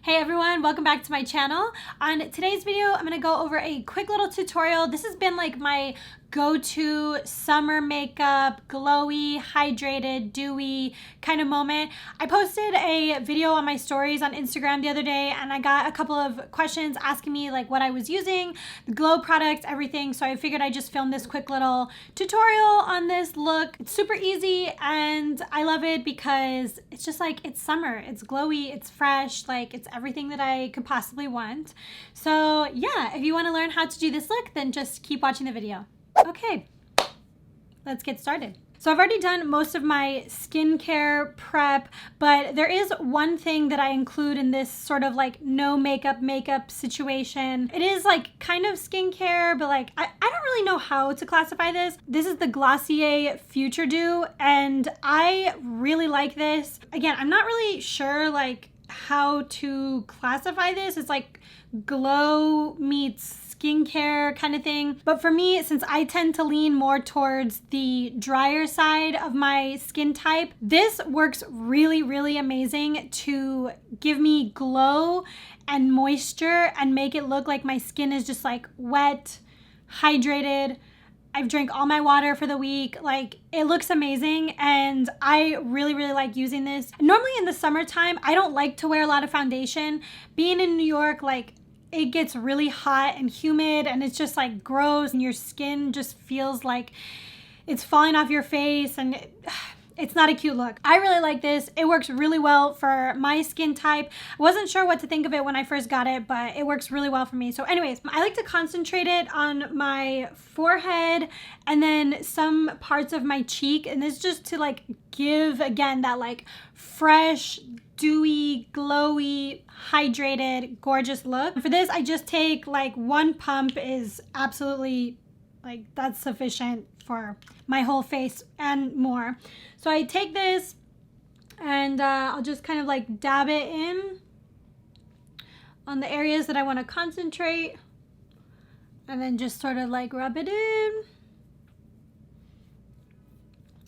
Hey everyone, welcome back to my channel. On today's video, I'm gonna go over a quick little tutorial. This has been like my go-to summer makeup, glowy, hydrated, dewy kind of moment. I posted a video on my stories on Instagram the other day and I got a couple of questions asking me like what I was using, the glow products, everything. So I figured I'd just film this quick little tutorial on this look. It's super easy and I love it because it's just like, it's summer, it's glowy, it's fresh, like it's everything that I could possibly want. So yeah, if you want to learn how to do this look, then just keep watching the video. Okay, let's get started. So I've already done most of my skincare prep, but there is one thing that I include in this sort of like no makeup situation. It is like kind of skincare, but like I don't really know how to classify this. This is the Glossier Future Dew, and I really like this. Again, I'm not really sure like how to classify this. It's like glow meets skincare kind of thing. But for me, since I tend to lean more towards the drier side of my skin type, this works really amazing to give me glow and moisture and make it look like my skin is just like wet, hydrated. I've drank all my water for the week. Like, it looks amazing and I really like using this. Normally in the summertime, I don't like to wear a lot of foundation. Being in New York, like, it gets really hot and humid and it's just like gross and your skin just feels like it's falling off your face and it's not a cute look. I really like this. It works really well for my skin type. I wasn't sure what to think of it when I first got it, but it works really well for me. So anyways, I like to concentrate it on my forehead and then some parts of my cheek. And this is just to like give, again, that like fresh, dewy, glowy, hydrated, gorgeous look. For this, I just take like one pump is absolutely like that's sufficient for my whole face and more. So I take this and I'll just kind of like dab it in on the areas that I want to concentrate and then just sort of like rub it in.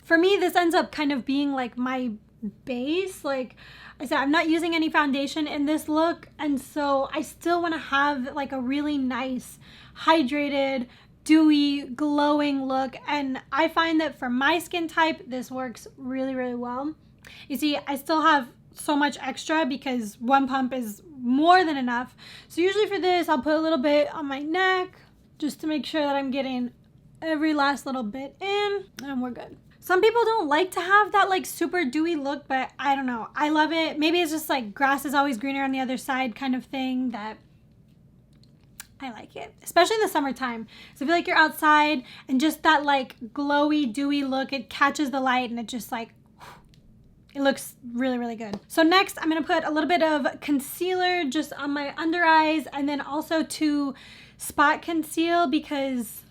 For me, this ends up kind of being like my base. Like I said, I'm not using any foundation in this look, and so I still want to have like a really nice, hydrated, dewy, glowing look, and I find that for my skin type, this works really well. You see, I still have so much extra because one pump is more than enough. So usually for this, I'll put a little bit on my neck just to make sure that I'm getting every last little bit in, and we're good. Some people don't like to have that like super dewy look, but I don't know. I love it. Maybe it's just like grass is always greener on the other side kind of thing that I like it, especially in the summertime. So I feel like you're outside and just that like glowy, dewy look, it catches the light and it just like, it looks really good. So next I'm gonna put a little bit of concealer just on my under eyes and then also to spot conceal because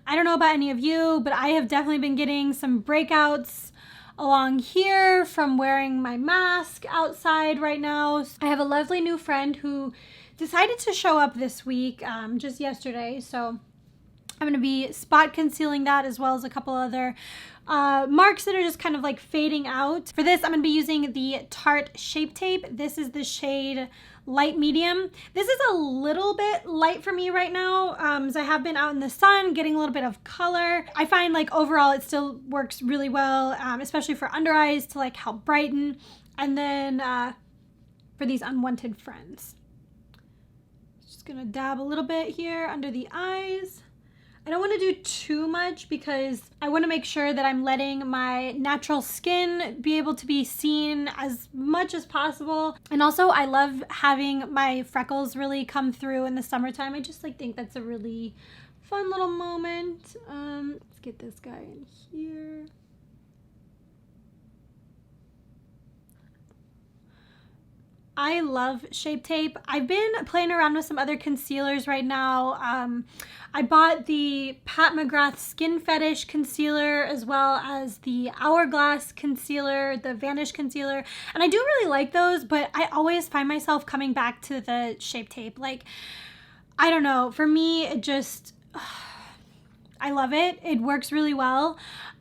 I don't know about any of you, but I have definitely been getting some breakouts along here from wearing my mask outside right now. I have a lovely new friend who decided to show up this week, just yesterday. So I'm gonna be spot concealing that as well as a couple other marks that are just kind of like fading out. For this, I'm gonna be using the Tarte Shape Tape. This is the shade light medium. This is a little bit light for me right now, as I have been out in the sun getting a little bit of color. I find like overall it still works really well, especially for under eyes to like help brighten. And then for these unwanted friends. Just gonna dab a little bit here under the eyes. I don't want to do too much because I want to make sure that I'm letting my natural skin be able to be seen as much as possible. And also I love having my freckles really come through in the summertime. I just like think that's a really fun little moment. Let's get this guy in here. I love Shape Tape. I've been playing around with some other concealers right now. I bought the Pat McGrath Skin Fetish concealer as well as the Hourglass concealer, the Vanish concealer, and I do really like those, but I always find myself coming back to the Shape Tape. Like, I don't know, for me it just I love it. It works really well.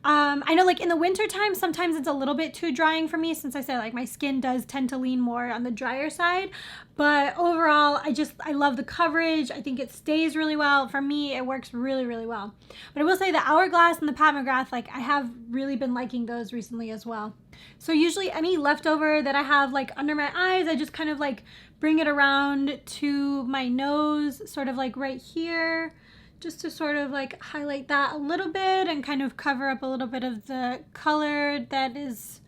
I know like in the winter time, sometimes it's a little bit too drying for me, since I said like my skin does tend to lean more on the drier side. But overall, I love the coverage. I think it stays really well. For me, it works really, really well. But I will say the Hourglass and the Pat McGrath, like I have really been liking those recently as well. So usually any leftover that I have like under my eyes, I just kind of like bring it around to my nose, sort of like right here, just to sort of like highlight that a little bit and kind of cover up a little bit of the color that is,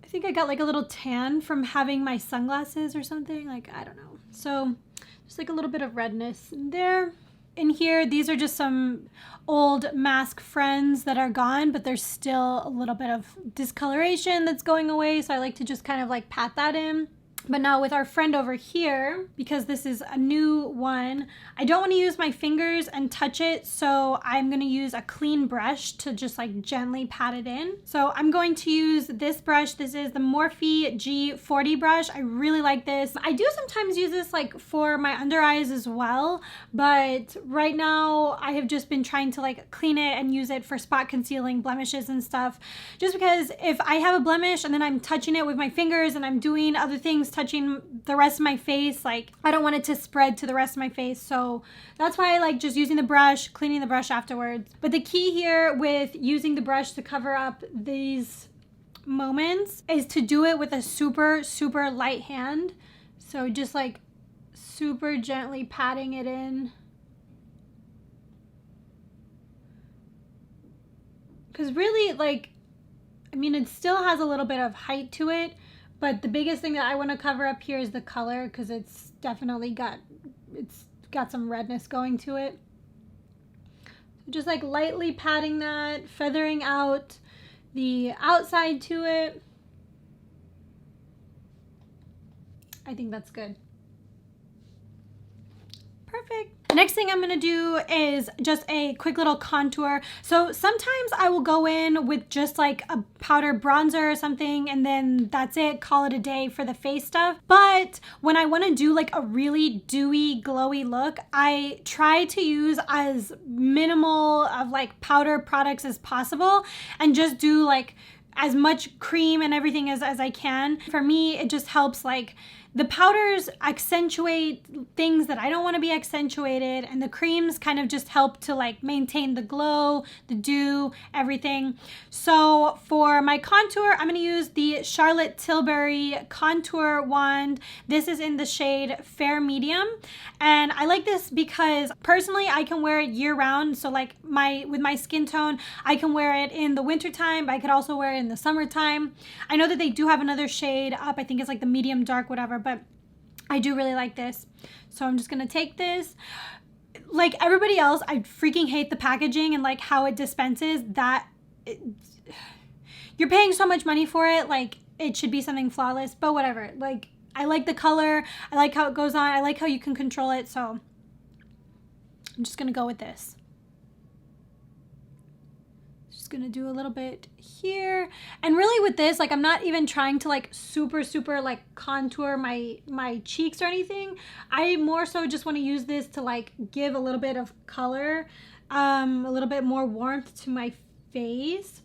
I think I got like a little tan from having my sunglasses or something, like I don't know. So just like a little bit of redness in there. In here, these are just some old mask friends that are gone, but there's still a little bit of discoloration that's going away, so I like to just kind of like pat that in. But now with our friend over here, because this is a new one, I don't want to use my fingers and touch it, so I'm going to use a clean brush to just like gently pat it in. So I'm going to use this brush. This is the Morphe G40 brush. I really like this. I do sometimes use this like for my under eyes as well, but right now I have just been trying to like clean it and use it for spot concealing blemishes and stuff, just because if I have a blemish and then I'm touching it with my fingers and I'm doing other things, touching the rest of my face, like I don't want it to spread to the rest of my face. So that's why I like just using the brush, cleaning the brush afterwards. But the key here with using the brush to cover up these moments is to do it with a super, super light hand. So just like super gently patting it in. Because really, like, I mean, it still has a little bit of height to it, but the biggest thing that I want to cover up here is the color, because it's definitely got some redness going to it. Just like lightly patting that, feathering out the outside to it. I think that's good. Perfect. The next thing I'm gonna do is just a quick little contour. So sometimes I will go in with just like a powder bronzer or something, and then that's it, call it a day for the face stuff. But when I wanna do like a really dewy, glowy look, I try to use as minimal of like powder products as possible and just do like as much cream and everything as I can. For me, it just helps like the powders accentuate things that I don't want to be accentuated, and the creams kind of just help to like maintain the glow, the dew, everything. So for my contour, I'm going to use the Charlotte Tilbury contour wand. This is in the shade Fair Medium, and I like this because personally I can wear it year round. So like with my skin tone, I can wear it in the winter time, but I could also wear it in the summertime. I know that they do have another shade up, I think it's like the medium dark whatever, but I do really like this. So I'm just gonna take this. Like everybody else, I freaking hate the packaging and like how it dispenses. You're paying so much money for it, like it should be something flawless, but whatever. Like I like the color, I like how it goes on, I like how you can control it, so I'm just gonna go with this. Just gonna do a little bit here, and really with this, like I'm not even trying to like super like contour my cheeks or anything. I more so just want to use this to like give a little bit of color, a little bit more warmth to my face.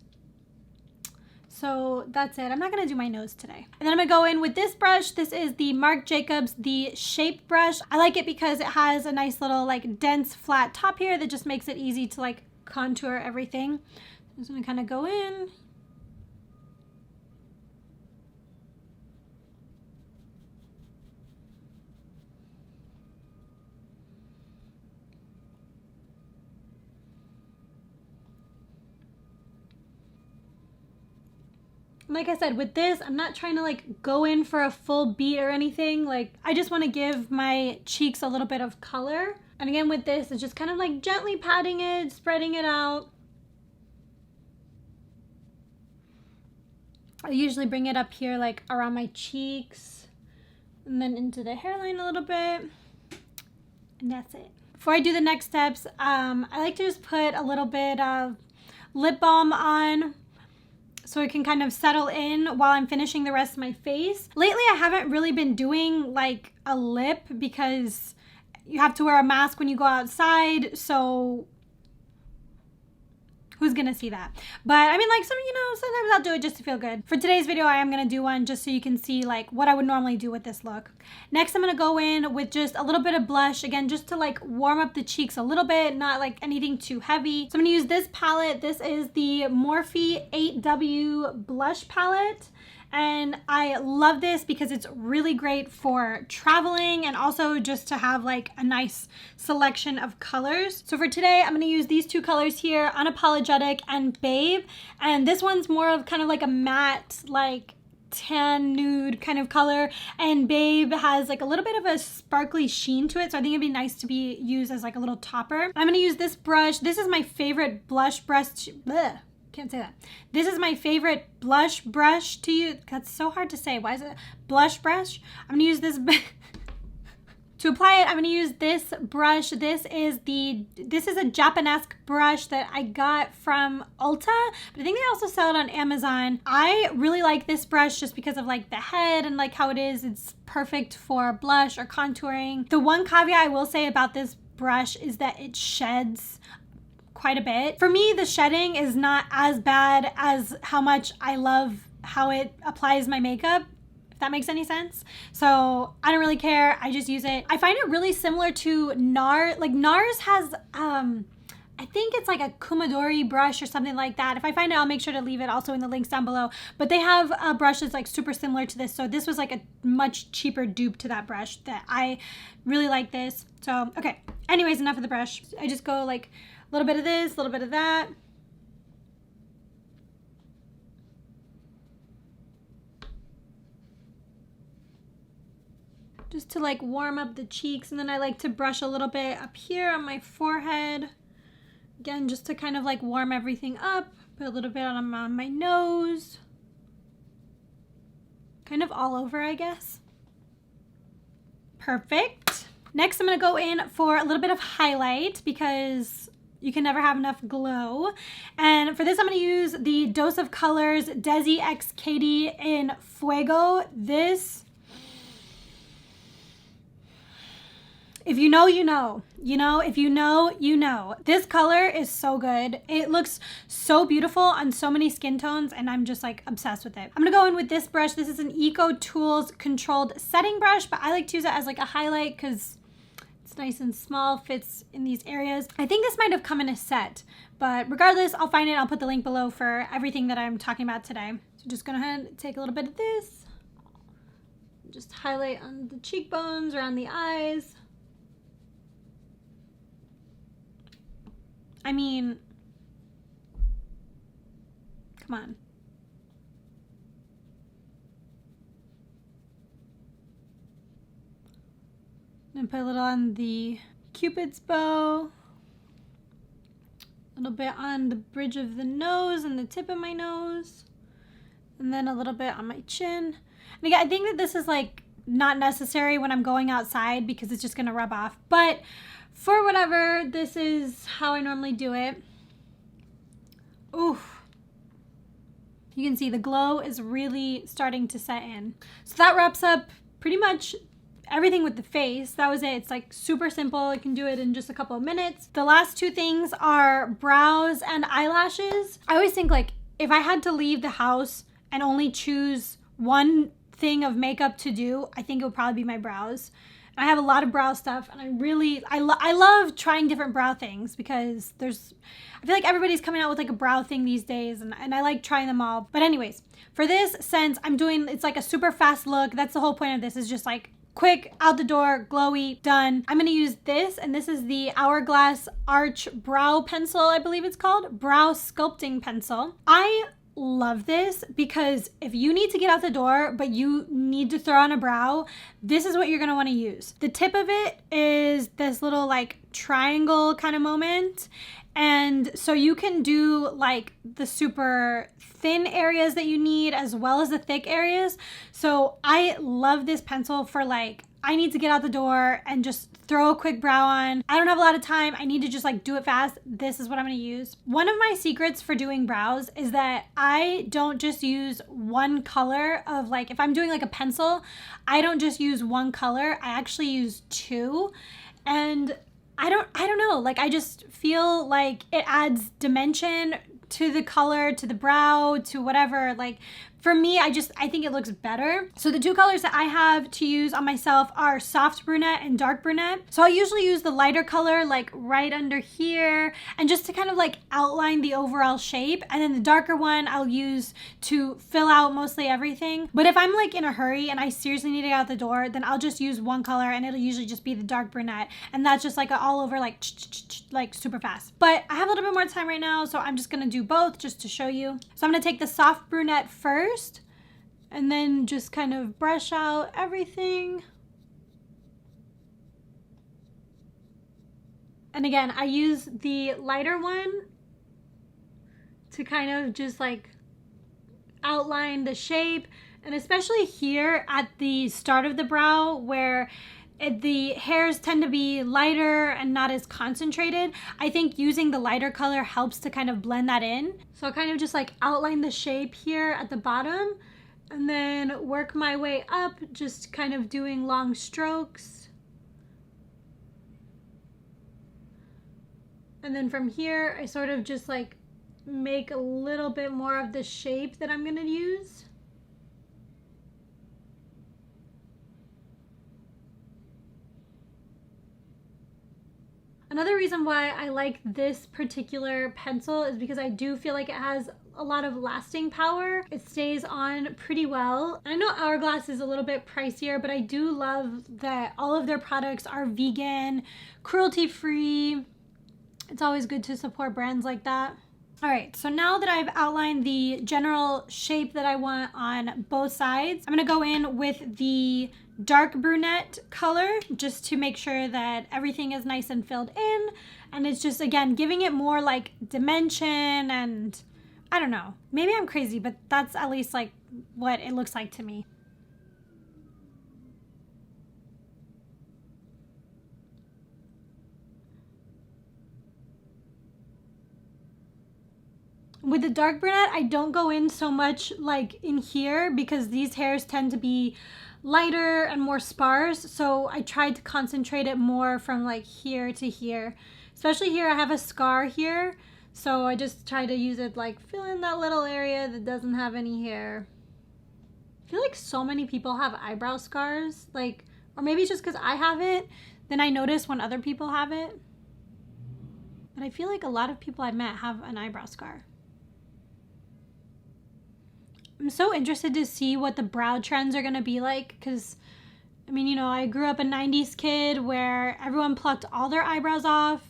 So that's it. I'm not gonna do my nose today. And then I'm gonna go in with this brush. This is the Marc Jacobs, the Shape brush. I like it because it has a nice little like dense flat top here that just makes it easy to like contour everything. I'm just gonna kind of go in. Like I said, with this, I'm not trying to like go in for a full beat or anything. Like I just want to give my cheeks a little bit of color. And again, with this, it's just kind of like gently patting it, spreading it out. I usually bring it up here like around my cheeks and then into the hairline a little bit, and that's it. Before I do the next steps, I like to just put a little bit of lip balm on so it can kind of settle in while I'm finishing the rest of my face. Lately, I haven't really been doing like a lip because you have to wear a mask when you go outside, so who's gonna see that? But I mean, like, sometimes I'll do it just to feel good. For today's video, I am gonna do one just so you can see like what I would normally do with this look. Next, I'm gonna go in with just a little bit of blush, again, just to like warm up the cheeks a little bit, not like anything too heavy. So I'm gonna use this palette. This is the Morphe 8W blush palette. And I love this because it's really great for traveling and also just to have like a nice selection of colors. So for today, I'm going to use these two colors here, Unapologetic and Babe. And this one's more of kind of like a matte, like tan nude kind of color, and Babe has like a little bit of a sparkly sheen to it, so I think it'd be nice to be used as like a little topper. I'm going to use this brush. This is my favorite blush brush. Can't say that. This is my favorite blush brush to use. That's so hard to say. Why is it blush brush? I'm gonna use this to apply it. I'm gonna use this brush. This is a Japanese brush that I got from Ulta, but I think they also sell it on Amazon. I really like this brush just because of like the head and like how it is. It's perfect for blush or contouring. The one caveat I will say about this brush is that it sheds quite a bit. For me, the shedding is not as bad as how much I love how it applies my makeup, if that makes any sense. So I don't really care. I just use it. I find it really similar to NARS. Like NARS has, I think it's like a Kumadori brush or something like that. If I find it, I'll make sure to leave it also in the links down below. But they have a brush that's like super similar to this. So this was like a much cheaper dupe to that brush that I really like this. So, okay. Anyways, enough of the brush. I just go like a little bit of this, a little bit of that. Just to like warm up the cheeks, and then I like to brush a little bit up here on my forehead. Again, just to kind of like warm everything up. Put a little bit on my nose. Kind of all over, I guess. Perfect. Next, I'm gonna go in for a little bit of highlight because you can never have enough glow. And for this, I'm gonna use the Dose of Colors Desi X Katie in Fuego. This, if you know, you know. You know, if you know, you know. This color is so good. It looks so beautiful on so many skin tones, and I'm just like obsessed with it. I'm gonna go in with this brush. This is an Eco Tools controlled setting brush, but I like to use it as like a highlight because it's nice and small, fits in these areas. I think this might have come in a set, but regardless, I'll find it. I'll put the link below for everything that I'm talking about today. So just go ahead and take a little bit of this. Just highlight on the cheekbones, around the eyes. I mean, come on. And put a little on the Cupid's bow, a little bit on the bridge of the nose and the tip of my nose, and then a little bit on my chin. And again, I think that this is like not necessary when I'm going outside because it's just gonna rub off, but for whatever, this is how I normally do it. Oof. You can see the glow is really starting to set in. So that wraps up pretty much everything with the face. That was it. It's like super simple. I can do it in just a couple of minutes. The last two things are brows and eyelashes. I always think like if I had to leave the house and only choose one thing of makeup to do, I think it would probably be my brows. I have a lot of brow stuff, and I love trying different brow things because I feel like everybody's coming out with like a brow thing these days, and I like trying them all. But anyways, for this, since it's like a super fast look, that's the whole point of this, is just like quick, out the door, glowy, done. I'm gonna use this, and this is the Hourglass Arch Brow Pencil, I believe it's called. Brow Sculpting Pencil. I love this because if you need to get out the door but you need to throw on a brow, this is what you're going to want to use. The tip of it is this little like triangle kind of moment, and so you can do like the super thin areas that you need as well as the thick areas. So I love this pencil for like, I need to get out the door and just throw a quick brow on. I don't have a lot of time. I need to just like do it fast. This is what I'm going to use. One of my secrets for doing brows is that I don't just use one color of like, if I'm doing like a pencil, I don't just use one color. I actually use two. And I don't know, like I just feel like it adds dimension to the color, to the brow, to whatever. Like for me, I think it looks better. So the two colors that I have to use on myself are soft brunette and dark brunette. So I usually use the lighter color like right under here and just to kind of like outline the overall shape. And then the darker one I'll use to fill out mostly everything. But if I'm like in a hurry and I seriously need to get out the door, then I'll just use one color and it'll usually just be the dark brunette. And that's just like all over like super fast. But I have a little bit more time right now, so I'm just gonna do both just to show you. So I'm gonna take the soft brunette first and then just kind of brush out everything. And again, I use the lighter one to kind of just like outline the shape, and especially here at the start of the brow where the hairs tend to be lighter and not as concentrated. I think using the lighter color helps to kind of blend that in. So I'll kind of just like outline the shape here at the bottom and then work my way up, just kind of doing long strokes. And then from here, I sort of just like make a little bit more of the shape that I'm gonna use. Another reason why I like this particular pencil is because I do feel like it has a lot of lasting power. It stays on pretty well. I know Hourglass is a little bit pricier, but I do love that all of their products are vegan, cruelty-free. It's always good to support brands like that. All right, so now that I've outlined the general shape that I want on both sides, I'm gonna go in with the dark brunette color just to make sure that everything is nice and filled in. And it's just, again, giving it more like dimension, and I don't know, maybe I'm crazy, but that's at least like what it looks like to me. With the dark brunette, I don't go in so much like in here because these hairs tend to be lighter and more sparse. So I tried to concentrate it more from like here to here. Especially here, I have a scar here. So I just try to use it like fill in that little area that doesn't have any hair. I feel like so many people have eyebrow scars. Like, or maybe it's just because I have it. Then I notice when other people have it. But I feel like a lot of people I met have an eyebrow scar. I'm so interested to see what the brow trends are gonna be like, because I mean, you know, I grew up a 90s kid where everyone plucked all their eyebrows off,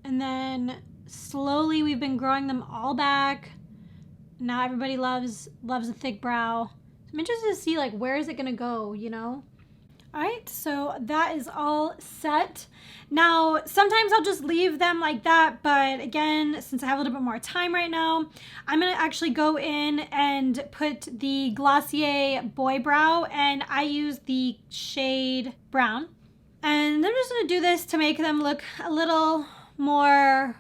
and then slowly we've been growing them all back. Now everybody loves a thick brow. So I'm interested to see like where is it gonna go, you know? All right, so that is all set. Now, sometimes I'll just leave them like that, but again, since I have a little bit more time right now, I'm gonna actually go in and put the Glossier Boy Brow, and I use the shade Brown. And I'm just gonna do this to make them look a little more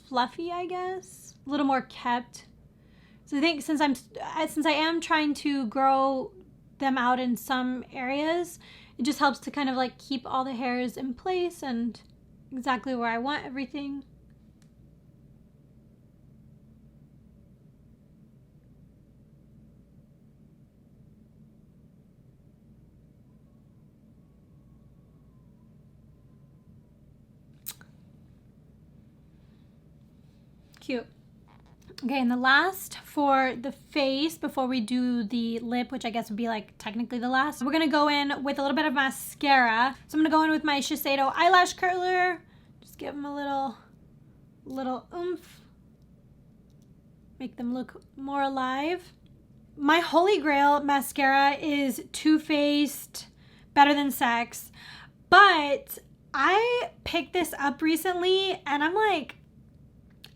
fluffy, I guess, a little more kept. So I think since I am trying to grow them out in some areas, it just helps to kind of like keep all the hairs in place and exactly where I want everything. Cute. Okay, and the last for the face before we do the lip, which I guess would be like technically the last, we're gonna go in with a little bit of mascara. So I'm gonna go in with my Shiseido eyelash curler. Just give them a little oomph. Make them look more alive. My holy grail mascara is Too Faced Better Than Sex, but I picked this up recently and I'm like,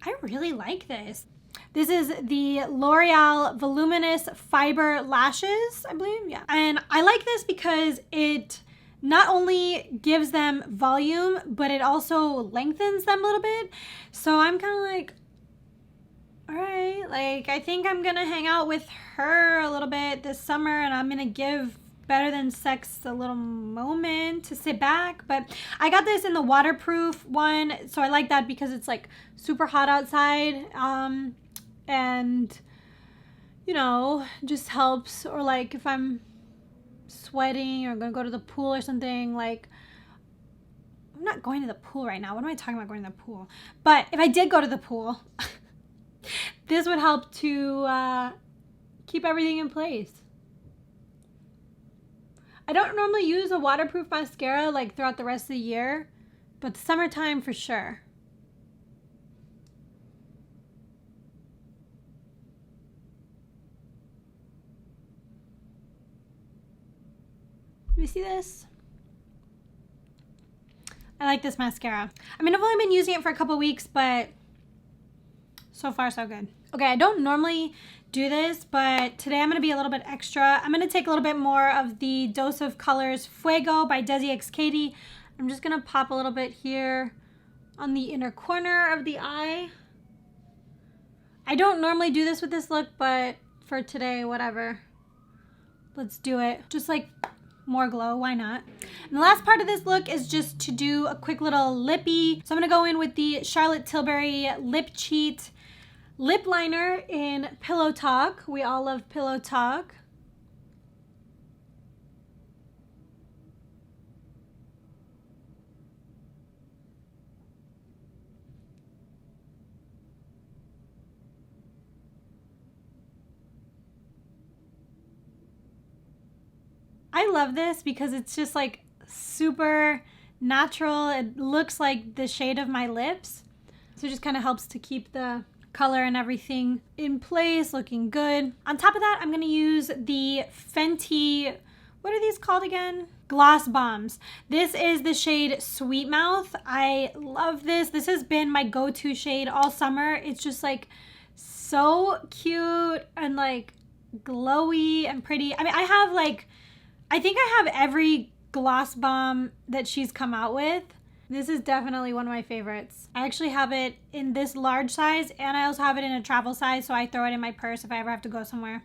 I really like this. This is the L'Oreal Voluminous Fiber Lashes, I believe, yeah. And I like this because it not only gives them volume, but it also lengthens them a little bit. So I'm kind of like, all right, like I think I'm gonna hang out with her a little bit this summer, and I'm gonna give better than sex a little moment to sit back. But I got this in the waterproof one, so I like that because it's like super hot outside, and you know, just helps. Or like if I'm sweating or gonna go to the pool or something, like I'm not going to the pool right now. What am I talking about going to the pool? But if I did go to the pool, this would help to keep everything in place. I don't normally use a waterproof mascara like throughout the rest of the year, but the summertime for sure. Do you see this? I like this mascara. I mean, I've only been using it for a couple weeks, but so far so good. Okay, I don't normally do this, but today I'm gonna be a little bit extra. I'm gonna take a little bit more of the Dose of Colors Fuego by Desi X Katie. I'm just gonna pop a little bit here on the inner corner of the eye. I don't normally do this with this look, but for today, whatever. Let's do it. Just like more glow, why not? And the last part of this look is just to do a quick little lippy. So I'm gonna go in with the Charlotte Tilbury Lip Cheat lip liner in Pillow Talk. We all love Pillow Talk. I love this because it's just like super natural. It looks like the shade of my lips. So it just kind of helps to keep the color and everything in place, looking good. On top of that, I'm gonna use the Fenty, what are these called again? Gloss Bombs. This is the shade Sweet Mouth. I love this. This has been my go-to shade all summer. It's just like so cute and like glowy and pretty. I mean, I think I have every gloss bomb that she's come out with. This is definitely one of my favorites. I actually have it in this large size, and I also have it in a travel size, so I throw it in my purse if I ever have to go somewhere.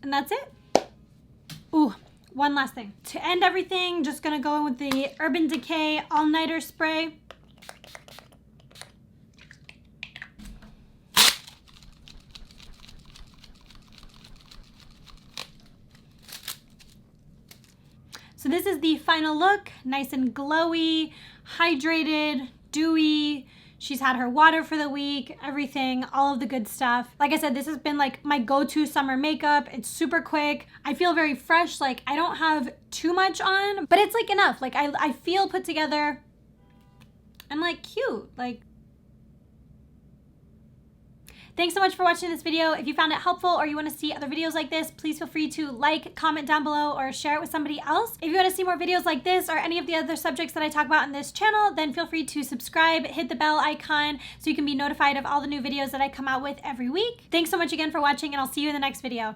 And that's it. Ooh, one last thing. To end everything, just gonna go in with the Urban Decay All Nighter Spray. So this is the final look, nice and glowy, hydrated, dewy. She's had her water for the week, everything, all of the good stuff. Like I said, this has been like my go-to summer makeup. It's super quick. I feel very fresh. Like I don't have too much on, but it's like enough. Like I feel put together and like cute. Like, thanks so much for watching this video. If you found it helpful or you want to see other videos like this, please feel free to like, comment down below, or share it with somebody else. If you want to see more videos like this or any of the other subjects that I talk about in this channel, then feel free to subscribe, hit the bell icon so you can be notified of all the new videos that I come out with every week. Thanks so much again for watching, and I'll see you in the next video.